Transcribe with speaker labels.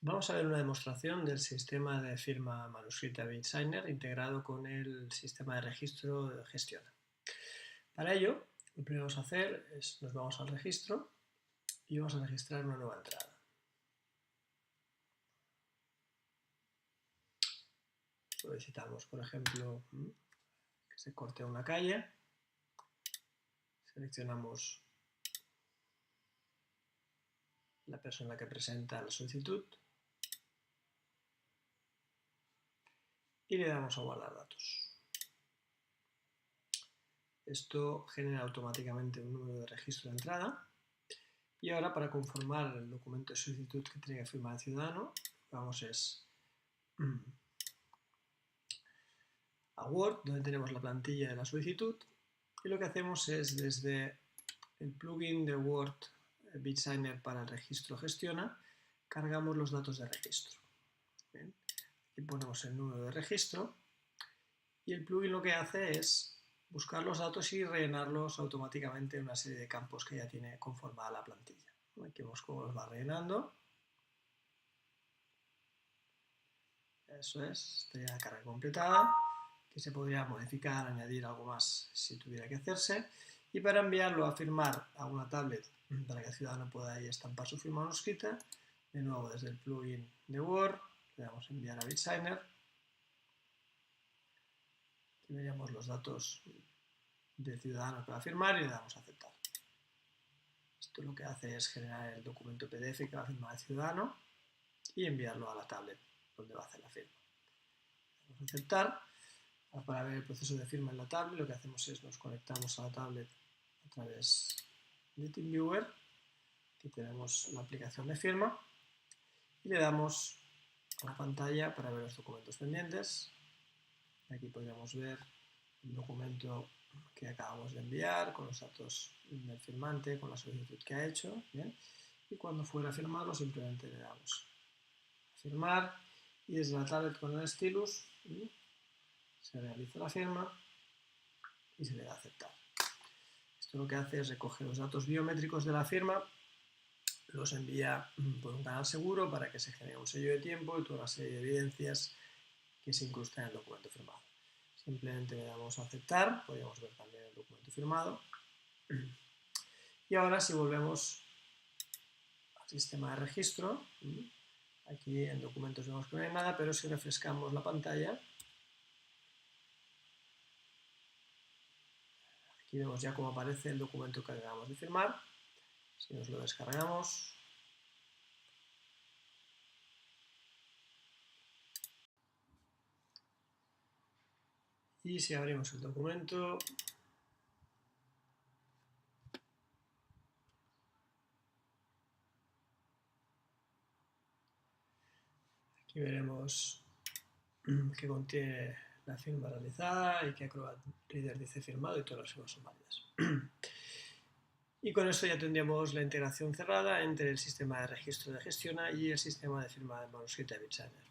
Speaker 1: Vamos a ver una demostración del sistema de firma manuscrita BitSigner integrado con el sistema de registro de Gestiona. Para ello, lo primero que vamos a hacer es nos vamos al registro y vamos a registrar una nueva entrada. Solicitamos, por ejemplo, que se corte una calle. Seleccionamos la persona que presenta la solicitud y le damos a guardar datos. Esto genera automáticamente un número de registro de entrada. Y ahora, para conformar el documento de solicitud que tiene que firmar el ciudadano, lo que vamos es a Word, donde tenemos la plantilla de la solicitud, y lo que hacemos es desde el plugin de Word BitSigner para el registro Gestiona, cargamos los datos de registro. Bien. Aquí ponemos el número de registro y el plugin lo que hace es buscar los datos y rellenarlos automáticamente en una serie de campos que ya tiene conformada la plantilla. Aquí vemos cómo los va rellenando. Eso es, estaría la carga completada, que se podría modificar, añadir algo más si tuviera que hacerse. Y para enviarlo a firmar a una tablet para que el ciudadano pueda ahí estampar su firma manuscrita, de nuevo desde el plugin de Word, le damos a enviar a BitSigner. Aquí veríamos los datos del ciudadano que va a firmar y le damos a aceptar. Esto lo que hace es generar el documento PDF que va a firmar el ciudadano y enviarlo a la tablet donde va a hacer la firma. Vamos a aceptar. Para ver el proceso de firma en la tablet, lo que hacemos es nos conectamos a la tablet a través de TeamViewer. Aquí tenemos la aplicación de firma y le damos a la pantalla para ver los documentos pendientes. Aquí podríamos ver el documento que acabamos de enviar con los datos del firmante, con la solicitud que ha hecho. ¿Bien? Y cuando fuera a firmarlo simplemente le damos a firmar y desde la tablet con el stylus se realiza la firma y se le da a aceptar. Esto lo que hace es recoger los datos biométricos de la firma, los envía por un canal seguro para que se genere un sello de tiempo y toda una serie de evidencias que se incrustan en el documento firmado. Simplemente le damos a aceptar, podríamos ver también el documento firmado. Y ahora si volvemos al sistema de registro, aquí en documentos vemos que no hay nada, pero si refrescamos la pantalla, aquí vemos ya cómo aparece el documento que acabamos de firmar. Si nos lo descargamos, y si abrimos el documento, aquí veremos que contiene la firma realizada y que Acrobat Reader dice firmado y todas las firmas son válidas. Y con esto ya tendríamos la integración cerrada entre el sistema de registro de Gestiona y el sistema de firma de manuscrita de BitSigner.